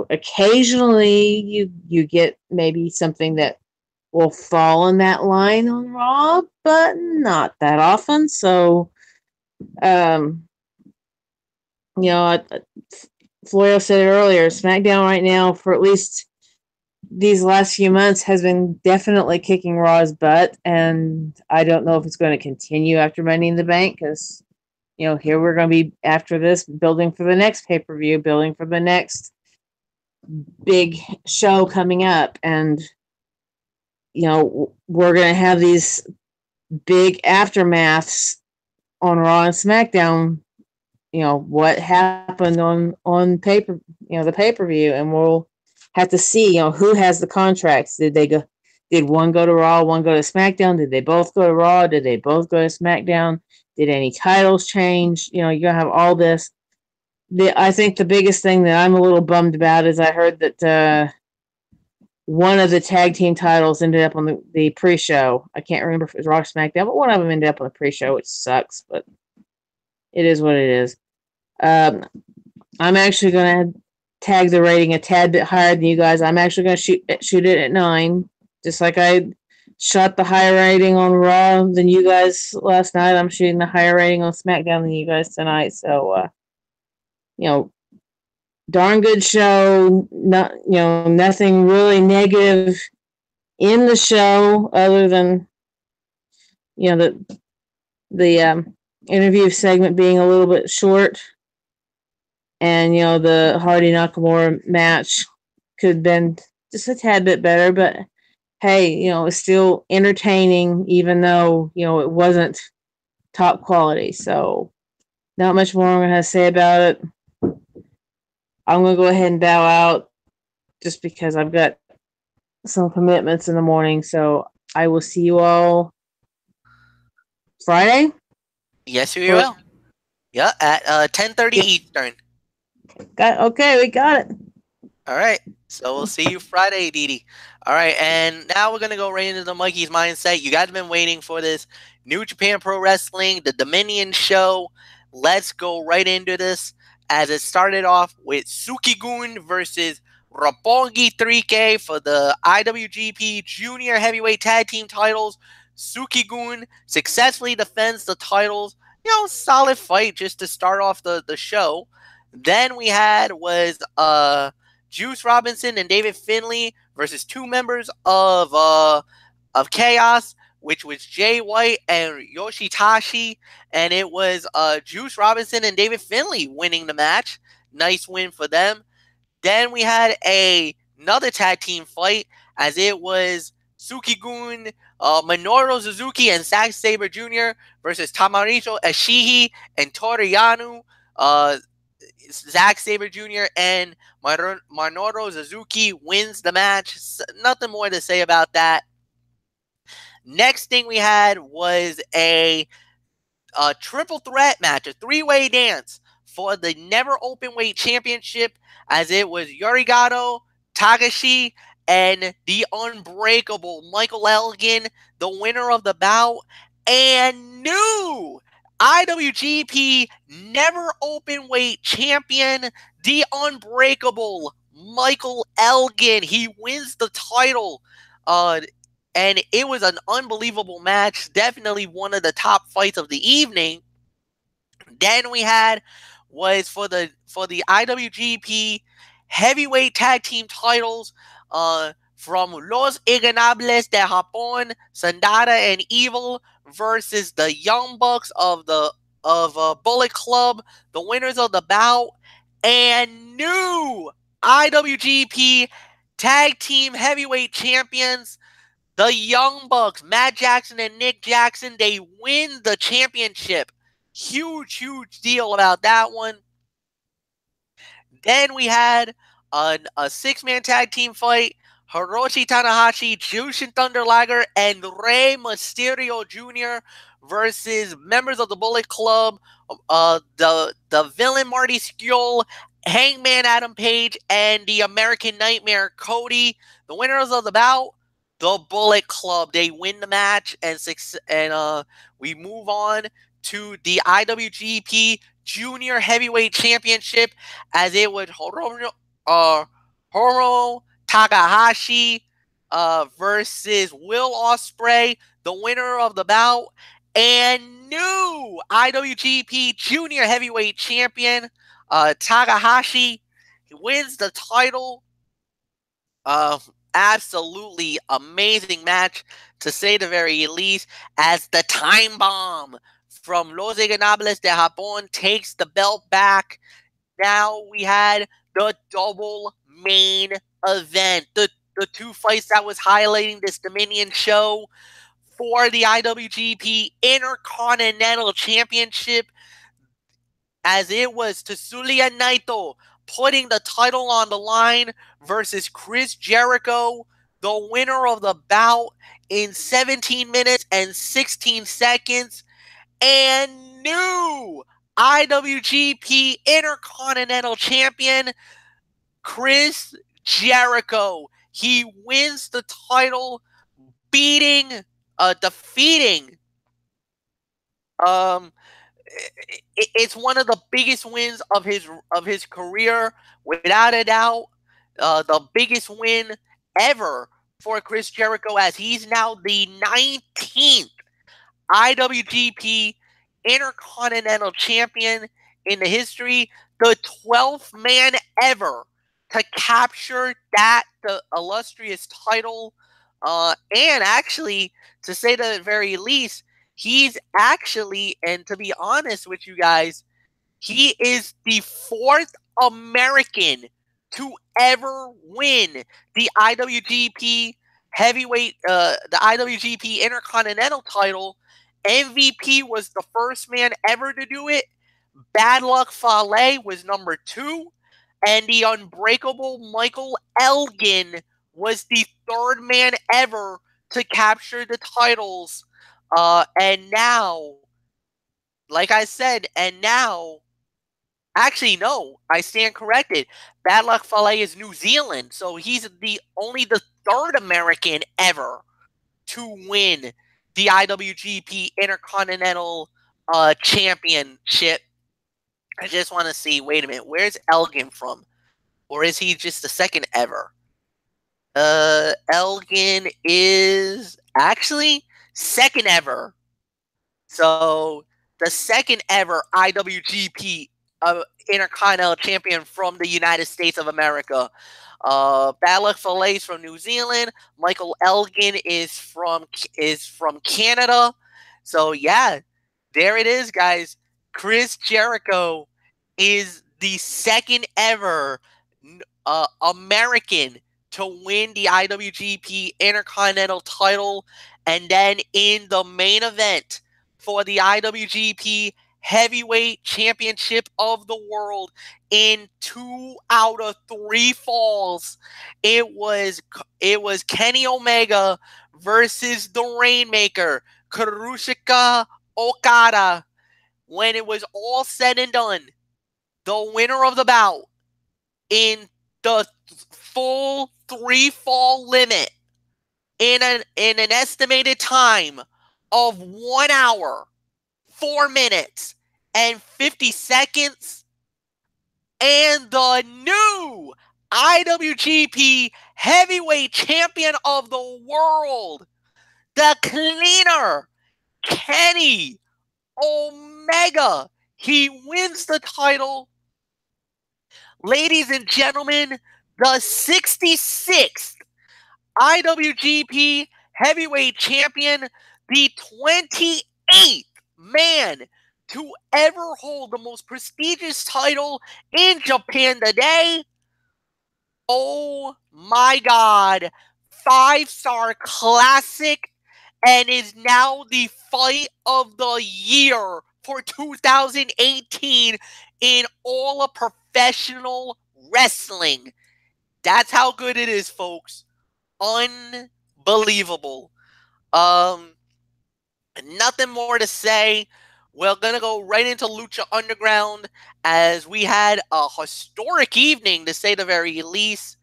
occasionally you get maybe something that will fall in that line on Raw, but not that often. So, Florio said it earlier, SmackDown right now, for at least these last few months has been definitely kicking Raw's butt, and I don't know if it's going to continue after Money in the Bank because here we're going to be after this building for the next pay-per-view, building for the next big show coming up, and we're going to have these big aftermaths on Raw and SmackDown. What happened on paper, the pay-per-view, and we'll have to see, who has the contracts. Did one go to Raw, one go to SmackDown? Did they both go to Raw? Did they both go to SmackDown? Did any titles change? You're gonna have all this. I think the biggest thing that I'm a little bummed about is I heard that one of the tag team titles ended up on the pre-show. I can't remember if it was Raw or SmackDown, but one of them ended up on the pre-show, which sucks, but it is what it is. I'm actually going to tag the rating a tad bit higher than you guys. I'm actually going to shoot it at 9, just like I shot the higher rating on Raw than you guys last night. I'm shooting the higher rating on SmackDown than you guys tonight. So, darn good show. Not, nothing really negative in the show other than, the interview segment being a little bit short. And, the Hardy Nakamura match could have been just a tad bit better, but hey, it's still entertaining, even though, it wasn't top quality. So, not much more I'm going to say about it. I'm going to go ahead and bow out just because I've got some commitments in the morning. So, I will see you all Friday. Yes, we will. Yeah, at 10:30 Eastern. Okay, we got it. All right. So we'll see you Friday, Didi. All right, and now we're gonna go right into the Mikey's Mindset. You guys have been waiting for this. New Japan Pro Wrestling, the Dominion show. Let's go right into this. As it started off with Sukigun versus Roppongi 3K for the IWGP Junior Heavyweight Tag Team titles. Sukigun successfully defends the titles. Solid fight just to start off the show. Then we had was Juice Robinson and David Finlay versus two members of Chaos, which was Jay White and Yoshitashi, and it was Juice Robinson and David Finlay winning the match. Nice win for them. Then we had another tag team fight, as it was Sukigun, Minoru Suzuki, and Zack Sabre Jr. versus Tamarito Ashihi and Toriyanu. Zack Sabre Jr. and Minoru Suzuki wins the match. Nothing more to say about that. Next thing we had was a triple threat match, a three-way dance for the Never Openweight Championship, as it was Yurigato, Takashi, and the unbreakable Michael Elgin, the winner of the bout, and new IWGP Never Openweight Champion, the unbreakable Michael Elgin. He wins the title. And it was an unbelievable match. Definitely one of the top fights of the evening. Then we had was for the IWGP Heavyweight Tag Team titles from Los Ingobernables de Japón, Sandata and Evil versus the Young Bucks of Bullet Club, the winners of the bout, and new IWGP Tag Team Heavyweight Champions, the Young Bucks, Matt Jackson and Nick Jackson. They win the championship. Huge deal about that one. Then we had a six-man tag team fight. Hiroshi Tanahashi, Jushin Thunder Liger, and Rey Mysterio Jr. versus members of the Bullet Club, the villain Marty Scurll, Hangman Adam Page, and the American Nightmare Cody. The winners of the bout, the Bullet Club. They win the match, and we move on to the IWGP Junior Heavyweight Championship, as it was Hiro Takahashi versus Will Ospreay, the winner of the bout, and new IWGP Junior Heavyweight Champion Takahashi. He wins the title. absolutely amazing match, to say the very least, as the Time Bomb from Los Ingobernables de Japón takes the belt back. Now we had the double main event, the two fights that was highlighting this Dominion show for the IWGP Intercontinental Championship, as it was Tetsuya Naito putting the title on the line versus Chris Jericho, the winner of the bout in 17 minutes and 16 seconds, and new IWGP Intercontinental Champion Chris Jericho. He wins the title, defeating it's one of the biggest wins of his career, without a doubt. The biggest win ever for Chris Jericho, as he's now the 19th IWGP Intercontinental Champion in the history, the 12th man ever to capture the illustrious title. And actually, to say the very least, he's actually, and to be honest with you guys, he is the fourth American to ever win the IWGP the IWGP Intercontinental title. MVP was the first man ever to do it. Bad Luck Fale was number 2. And the unbreakable Michael Elgin was the third man ever to capture the titles. And now, like I said, actually, no, I stand corrected. Bad Luck Fale is New Zealand, so he's only the third American ever to win the IWGP Intercontinental Championship. I just want to see, wait a minute, where's Elgin from? Or is he just the second ever? Elgin is actually second ever. So, the second ever IWGP Intercontinental Champion from the United States of America. Bad Luck Fale from New Zealand. Michael Elgin is from Canada. So yeah, there it is, guys. Chris Jericho is the second ever American to win the IWGP Intercontinental title, and then in the main event for the IWGP Heavyweight Championship of the World, in 2 out of 3 falls, it was Kenny Omega versus the Rainmaker, Kazuchika Okada. When it was all said and done, the winner of the bout in the full 3-fall limit in an estimated time of 1 hour, 4 minutes, and 50 seconds, and the new IWGP Heavyweight Champion of the World, the cleaner, Kenny Omega. He wins the title. Ladies and gentlemen, the 66th IWGP Heavyweight Champion, the 28th man to ever hold the most prestigious title in Japan today. Oh my God. 5-star classic, and is now the fight of the year for 2018 in all of professional wrestling. That's how good it is, folks. Unbelievable. Nothing more to say. We're gonna go right into Lucha Underground, as we had a historic evening, to say the very least.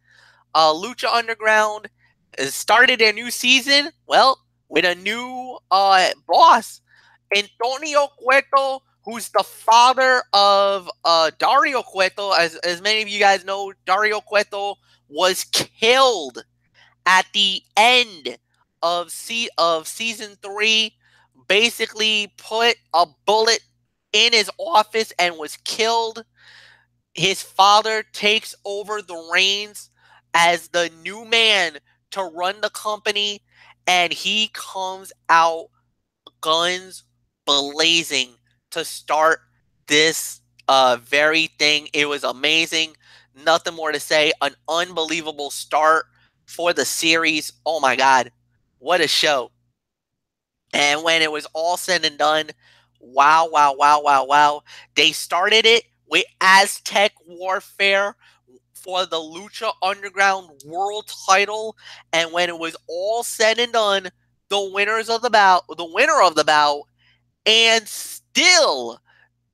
Lucha Underground started their new season, well, with a new boss, Antonio Cueto, who's the father of Dario Cueto. As many of you guys know, Dario Cueto was killed at the end of season 3. Basically put a bullet in his office and was killed. His father takes over the reins as the new man to run the company, and he comes out guns blazing to start this very thing. It was amazing. Nothing more to say. An unbelievable start for the series. Oh my God. What a show. And when it was all said and done, wow, wow, wow, wow, wow. They started it with Aztec Warfare for the Lucha Underground World Title. And when it was all said and done, the winner of the bout, and still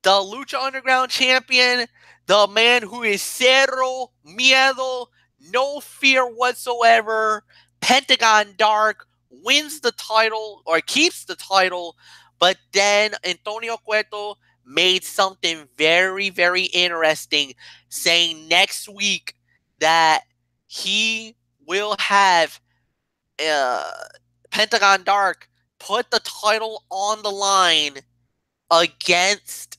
the Lucha Underground champion, the man who is cero miedo, no fear whatsoever, Pentagon Dark, wins the title or keeps the title. But then Antonio Cueto made something very, very interesting, saying next week that he will have uh, Pentagon Dark put the title on the line against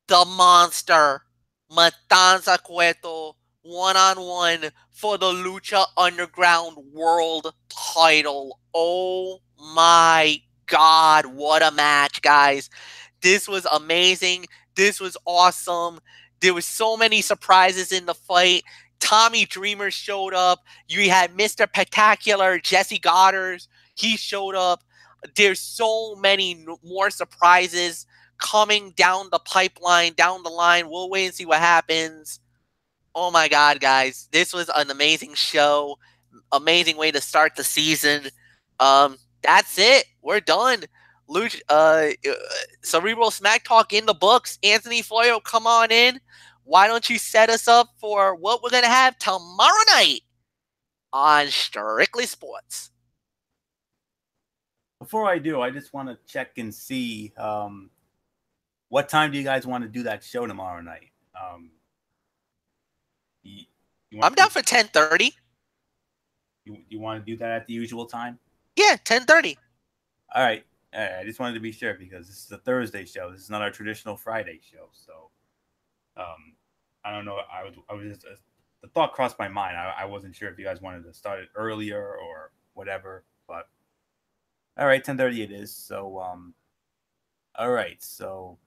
the monster, Matanza Cueto, one-on-one for the Lucha Underground World title. Oh my God, what a match, guys. This was amazing. This was awesome. There was so many surprises in the fight. Tommy Dreamer showed up. You had Mr. Spectacular, Jesse Goddard. He showed up. There's so many more surprises coming down the pipeline, down the line. We'll wait and see what happens. Oh my God, guys. This was an amazing show. Amazing way to start the season. That's it. We're done. Cerebral Smack Talk in the books. Anthony Floyo, come on in. Why don't you set us up for what we're going to have tomorrow night on Strictly Sports? Before I do, I just want to check and see what time do you guys want to do that show tomorrow night? I'm down for 10:30. You want to do that at the usual time? Yeah, 10:30. All right. I just wanted to be sure because this is a Thursday show. This is not our traditional Friday show. So, I don't know. I was just the thought crossed my mind. I wasn't sure if you guys wanted to start it earlier or whatever. But all right, 10:30 it is. So, all right. So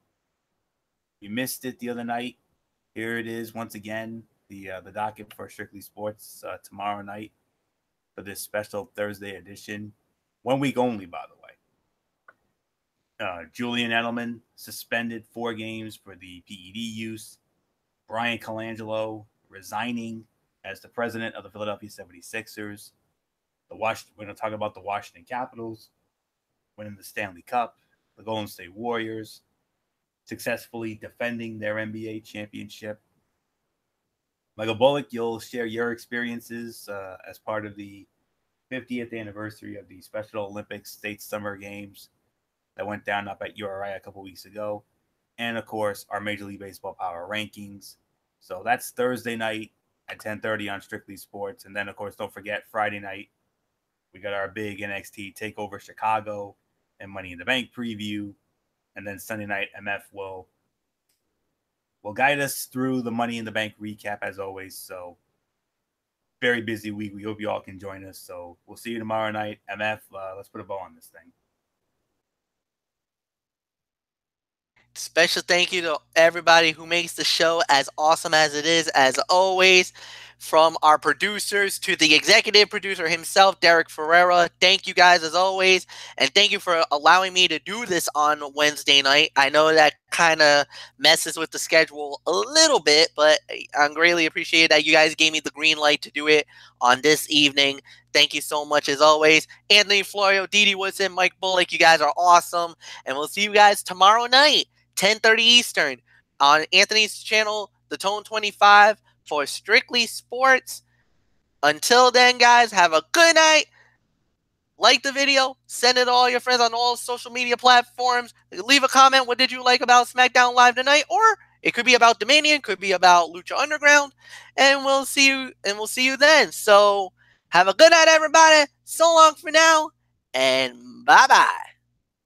you missed it the other night. Here it is once again. The docket for Strictly Sports tomorrow night for this special Thursday edition. 1 week only, by the way. Julian Edelman suspended 4 games for the PED use. Brian Colangelo resigning as the president of the Philadelphia 76ers. We're going to talk about the Washington Capitals winning the Stanley Cup. The Golden State Warriors successfully defending their NBA championship. Michael Bullock, you'll share your experiences as part of the 50th anniversary of the Special Olympics State Summer Games that went down up at URI a couple weeks ago. And, of course, our Major League Baseball Power Rankings. So that's Thursday night at 10:30 on Strictly Sports. And then, of course, don't forget Friday night, we got our big NXT TakeOver Chicago and Money in the Bank preview. And then Sunday night, MF will guide us through the Money in the Bank recap as always. So very busy week. We hope you all can join us. So we'll see you tomorrow night. MF, let's put a bow on this thing. Special thank you to everybody who makes the show as awesome as it is, as always. From our producers to the executive producer himself, Derek Ferreira. Thank you guys as always. And thank you for allowing me to do this on Wednesday night. I know that kind of messes with the schedule a little bit, but I greatly appreciate that you guys gave me the green light to do it on this evening. Thank you so much as always. Anthony Florio, Didi Woodson, Mike Bullock, you guys are awesome. And we'll see you guys tomorrow night, 10:30 Eastern, on Anthony's channel, The Tone 25. For Strictly Sports. Until then, guys, have a good night. Like the video. Send it to all your friends on all social media platforms. Leave a comment. What did you like about SmackDown Live tonight? Or it could be about Dominion. Could be about Lucha Underground. And we'll see you. And we'll see you then. So have a good night, everybody. So long for now. And bye-bye.